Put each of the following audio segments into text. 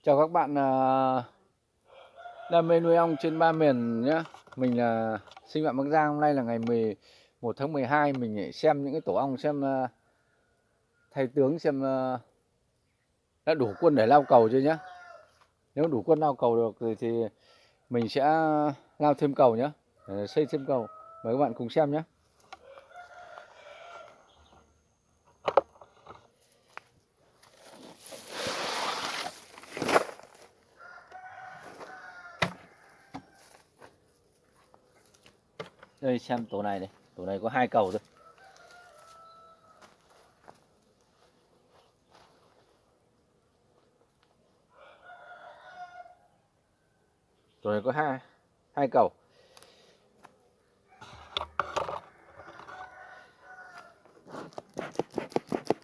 Chào các bạn đam mê nuôi ong trên ba miền nhé. Mình là Sinh Phạm Bắc Giang. Hôm nay là ngày 11 tháng 12. Mình để xem những cái tổ ong, xem thay tướng, xem đã đủ quân để lao cầu chưa nhé. Nếu đủ quân lao cầu được thì mình sẽ lao thêm cầu nhé, xây thêm cầu. Mời các bạn cùng xem nhé. Đây xem tổ này, tổ này có 2 cầu thôi. Tổ này có hai cầu.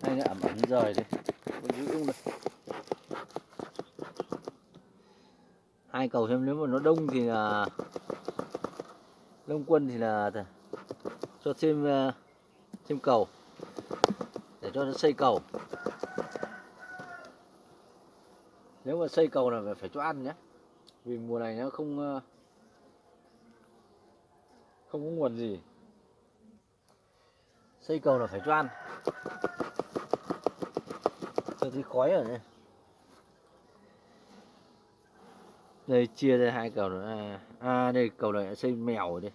Đây là ẩm rời đây, có giữ không được. 2 cầu, xem nếu mà nó đông thì là đông quân thì là cho thêm cầu để cho nó xây cầu. Nếu mà xây cầu là phải cho ăn nhé, vì mùa này nó không có nguồn gì. Xây cầu là phải cho ăn. Tôi thấy khói rồi này. Đây chia ra 2 cầu nữa. Đây cầu này đã xây mèo rồi đây.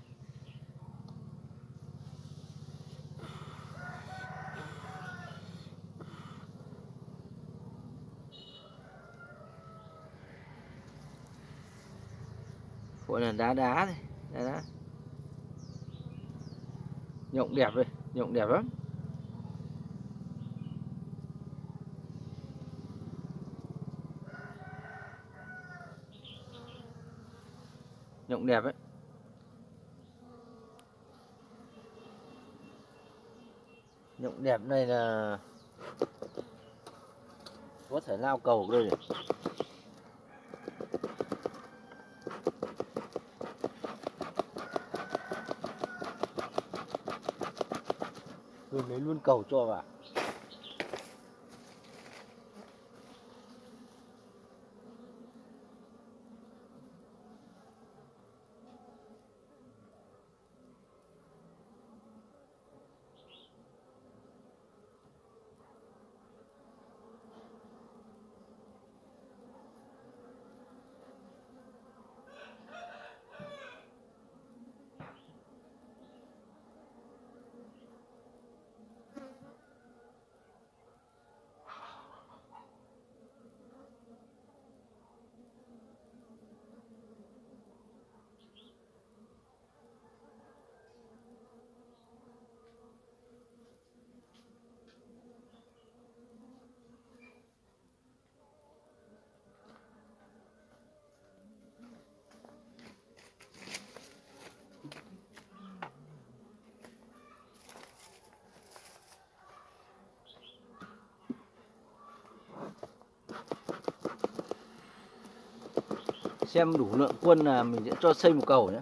Gọi là đá này, đá. Nhộng đẹp đây, nhộng đẹp lắm. Nhộng đẹp ấy. Nhộng đẹp này là có thể lao cầu đây này. Tôi lấy luôn cầu cho vào. Xem đủ lượng quân là mình sẽ cho xây một cầu nhé.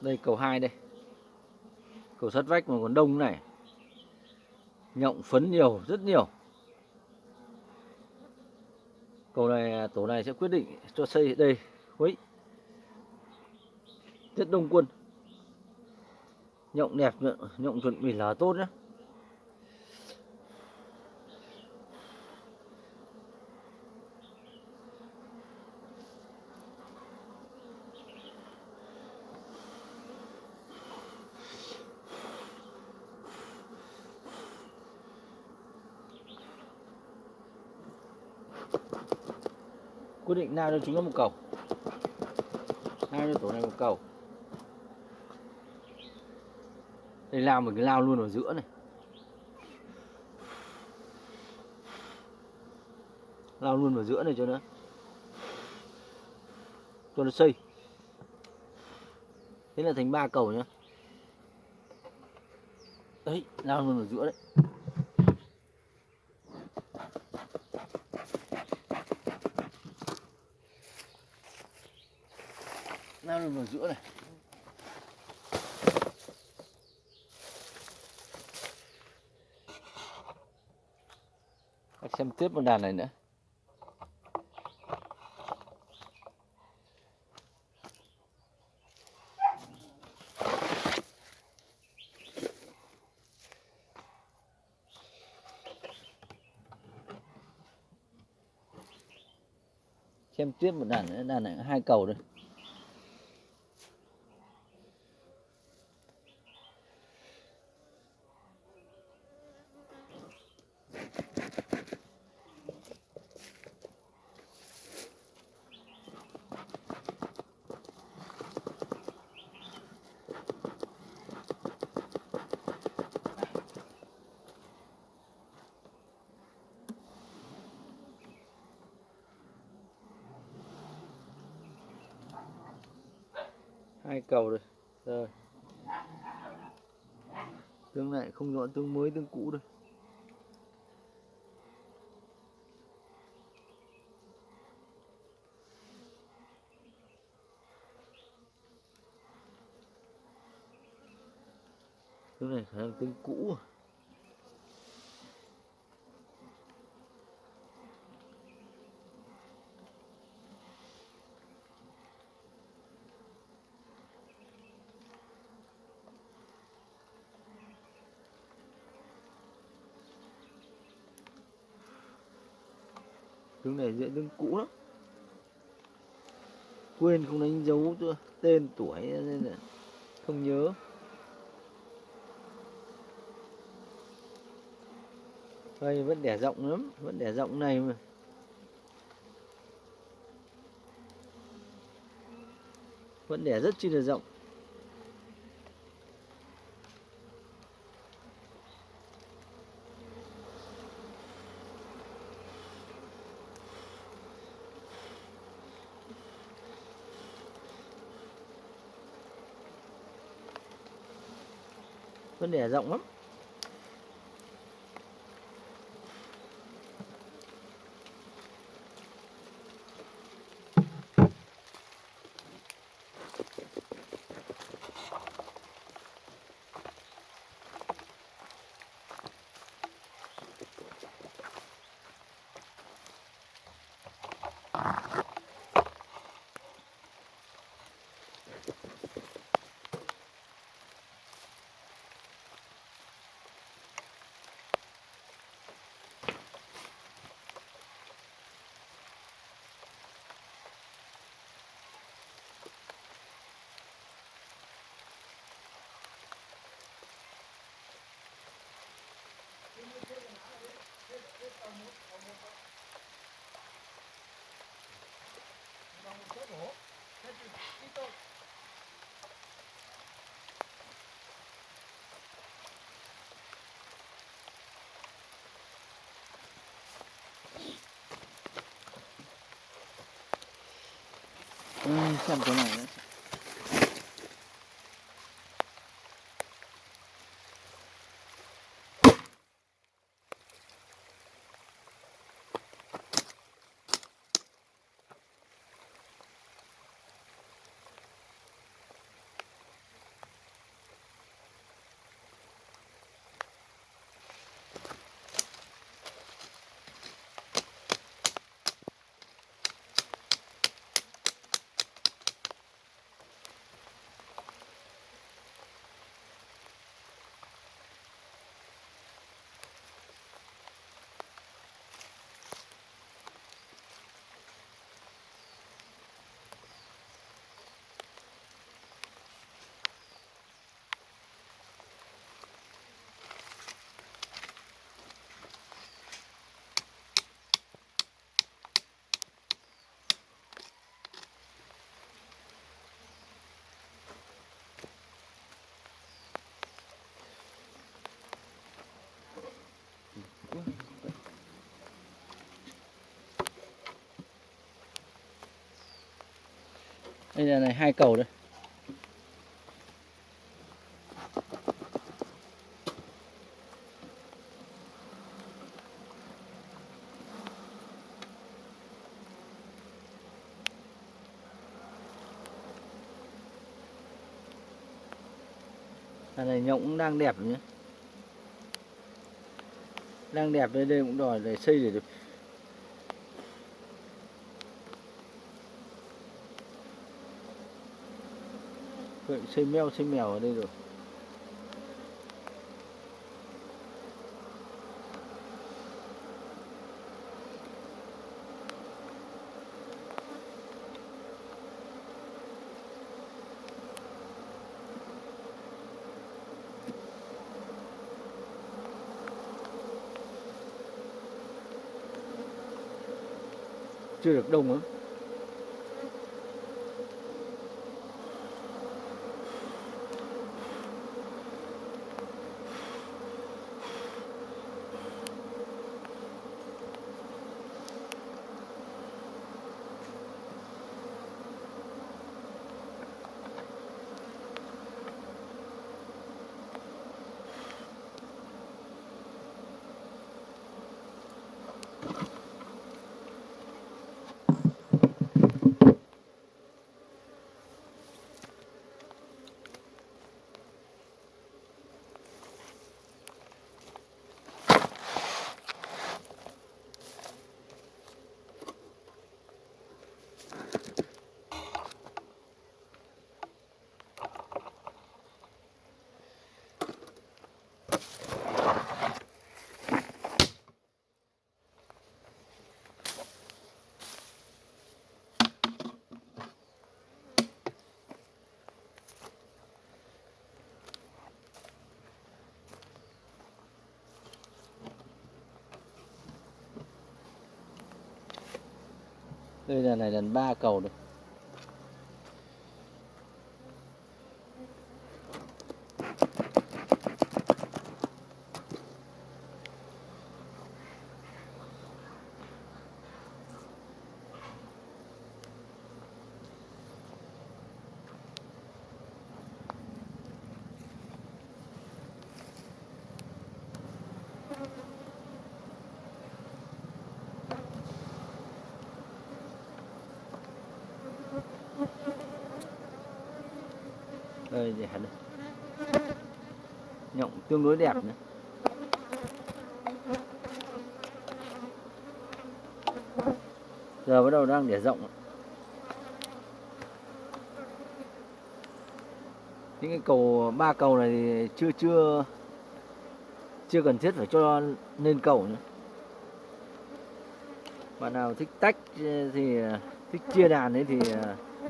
Đây cầu 2 đây. Cầu sắt vách mà còn đông này. Nhộng phấn nhiều, rất nhiều. Cầu này, tổ này sẽ quyết định cho xây đây. Ui, rất đông quân. Nhộng đẹp, nhộng chuẩn bị là tốt nhé. Quyết định nào cho chúng nó một cầu. Nào cho tổ này một cầu. Đây lao mình cứ lao luôn ở giữa này. Lao luôn vào giữa này cho nó xây. Thế là thành 3 cầu nhá. Đấy, lao luôn ở giữa đấy. Lao luôn vào giữa này. xem tiếp một đàn này nữa. Xem tiếp một đàn nữa, đàn này 2 cầu rồi. Hai cầu rồi. Rồi. Tương này không rõ tương mới tương cũ đâu. Tương này khả năng tương cũ. Tương này dễ tương cũ lắm. Quên không đánh dấu tên tuổi nên là không nhớ. Đây vẫn đẻ rộng lắm, vẫn đẻ rộng này mà. Vẫn đẻ rất chi là rộng. Vẫn đẻ rộng lắm. Xem cái này nữa. Đây là này 2 cầu đây. Đàn này nhộng cũng đang đẹp nhé. Đang đẹp đây, đây cũng đòi để xây để được. Vậy xây mèo ở đây rồi. Chưa được đông lắm. Đây là này lần 3 cầu rồi. Đây để hẳn đây. Nhộng tương đối đẹp nữa. Giờ bắt đầu đang để rộng. Những cái cầu 3 cầu này thì chưa cần thiết phải cho lên cầu nữa. Bạn nào thích tách thì thích chia đàn ấy thì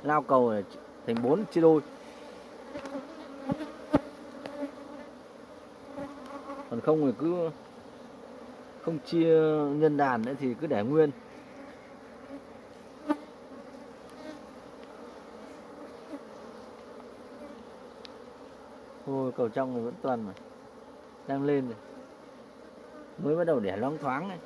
lao cầu thành 4 chia đôi. Còn không thì cứ không chia nhân đàn nữa thì cứ để nguyên. Ôi, cầu trong này vẫn toàn mà đang lên rồi, mới bắt đầu để loáng thoáng này.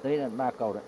Đây là 3 cầu đấy.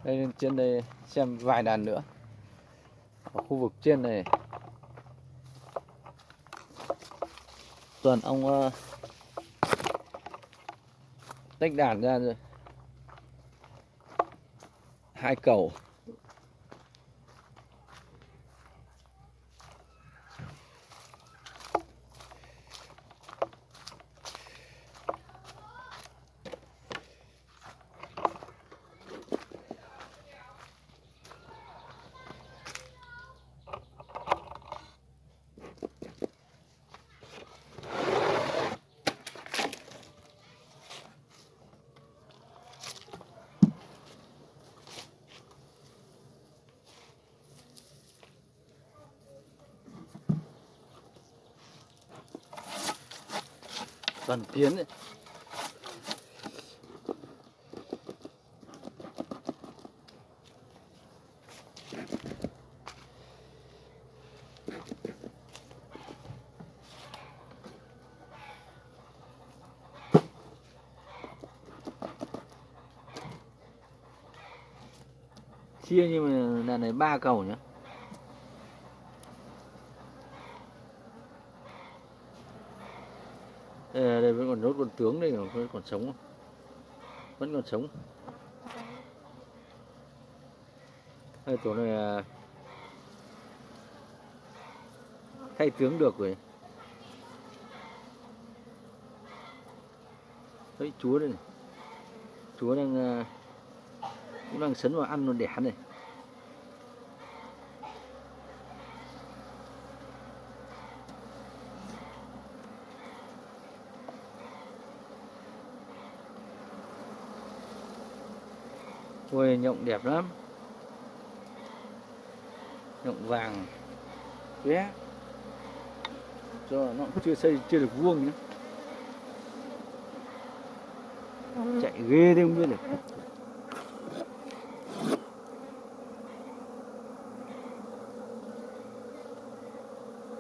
Đây lên trên đây xem vài đàn nữa. Ở khu vực trên này tuần ông tách đàn ra rồi. 2 cầu. Toàn tiến ấy. Chia nhưng mà đàn này 3 cầu nhá. Đây vẫn còn nốt con tướng đây, vẫn còn sống, vẫn còn sống. Đây tổ này thay tướng được rồi. Đấy chúa đây này, chúa đang cũng đang sấn vào ăn nó đẻ này. Ôi nhộng đẹp lắm, nhộng vàng bé, cho nó cũng chưa được vuông nữa, chạy ghê đấy không biết được.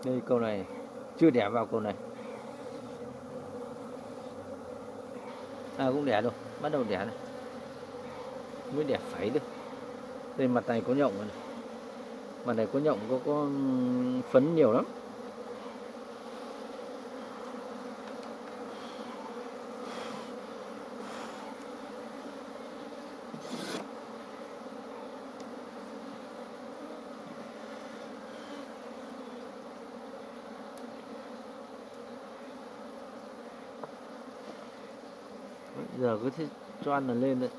Đây câu này chưa đẻ vào câu này, cũng đẻ rồi, bắt đầu đẻ này, mới đẻ phẩy được. Đây mặt này có nhộng này, mặt này có nhộng, có phấn nhiều lắm. Giờ cứ thế cho ăn là lên đấy.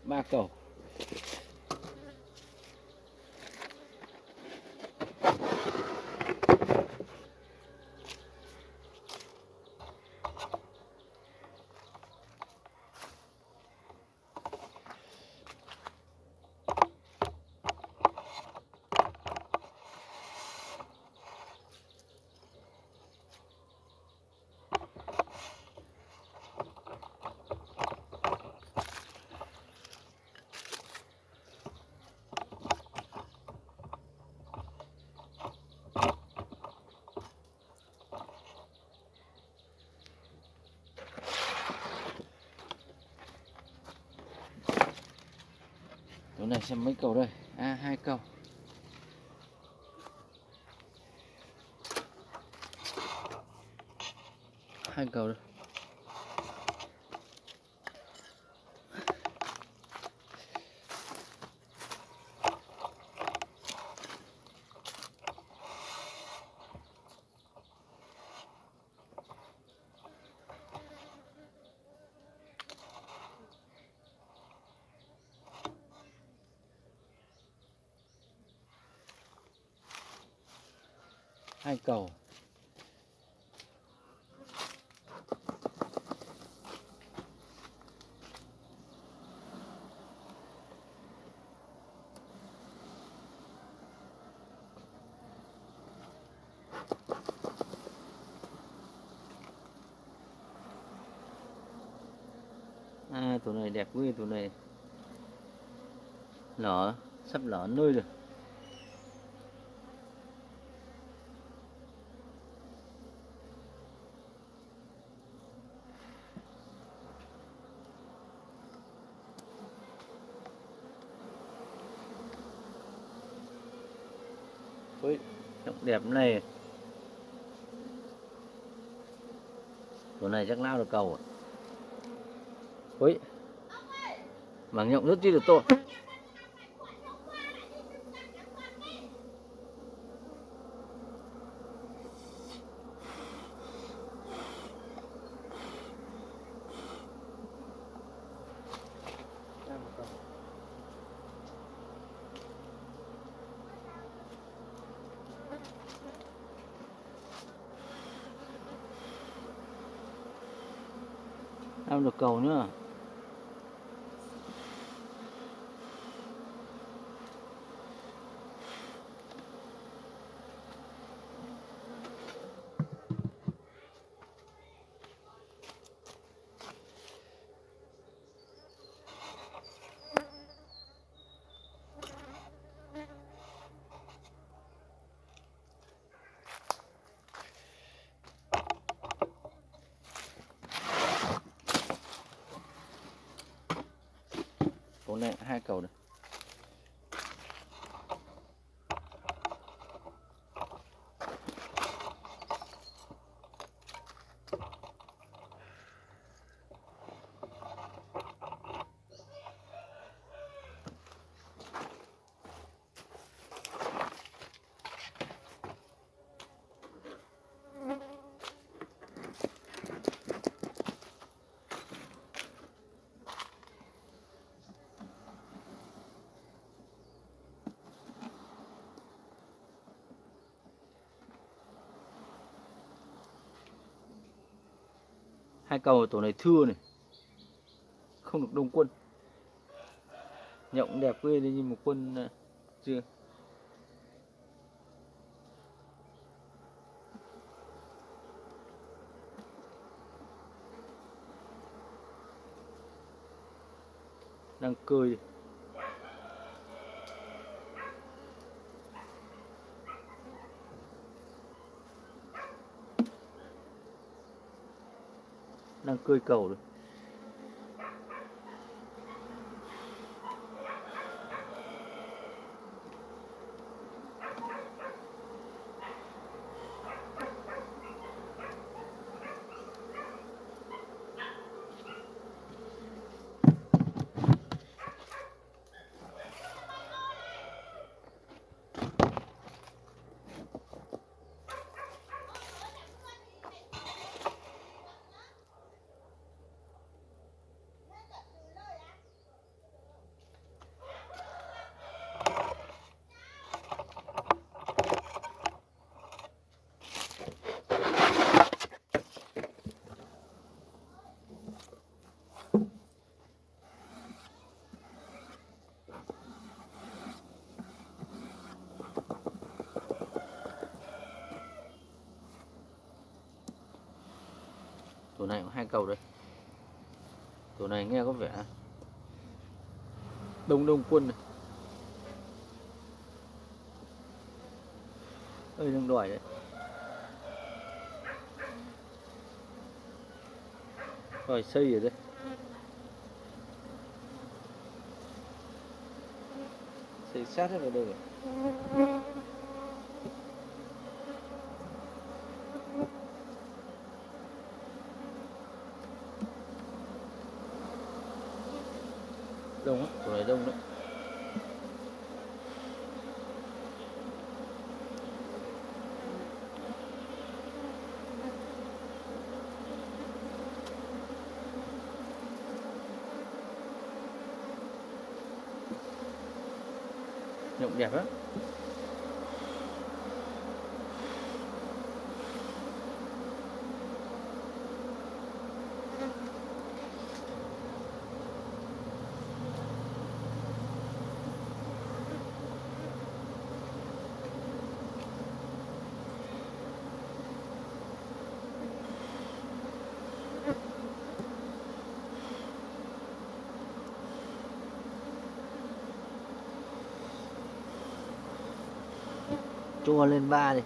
Ba cầu. Chỗ này xem mấy cầu đây? 2 cầu. Hai cầu đây. Hai cầu. À, tổ này đẹp ghê, tổ này lở, sắp lở nơi rồi. Ôi, nhộng đẹp này. Tổ này chắc lao được cầu à? Ôi, mảng nhộng rất chi là to. Lao được cầu nữa. Tổ này 2 cầu này. Hai cầu tổ này thưa này, không được đông quân. Nhộng đẹp ghê đấy nhưng mà quân chưa. Đang cười. Đang cơi cầu rồi. Tổ này có 2 cầu đây. Tổ này nghe có vẻ đông quân này. Ơi đang đòi đấy. Đòi xây ở đây. Xây sát hết vào đây rồi. Đông á, tổ này đông đấy. Nhộng đẹp lắm. Cho lên 3 đi.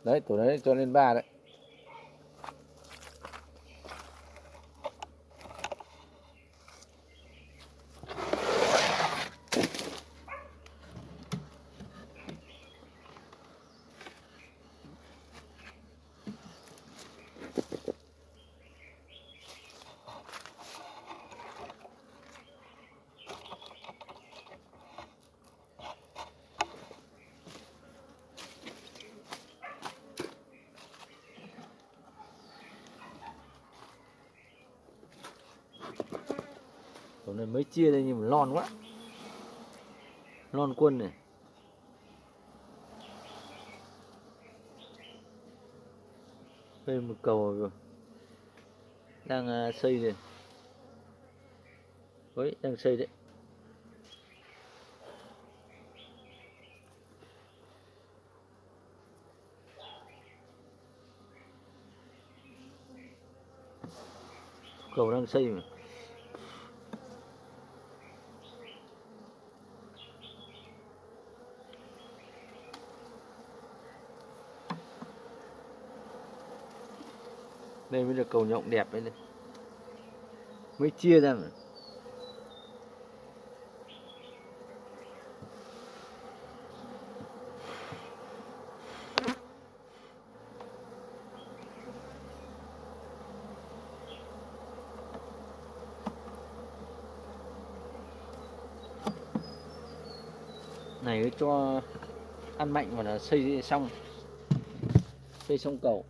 Đấy, tổ đấy cho lên 3 đấy. Tổ này mới chia đây nhưng mà lon quá. Lon quân này. Đây một cầu rồi. Đang xây này. Đấy, đang xây đấy. Cầu đang xây mà. Đây mới là cầu nhộng đẹp đấy này. Mới chia ra mà. Này cứ cho ăn mạnh mà là xây xong. Xây xong cầu.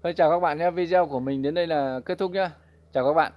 Thôi chào các bạn nhé, video của mình đến đây là kết thúc nhá. Chào các bạn.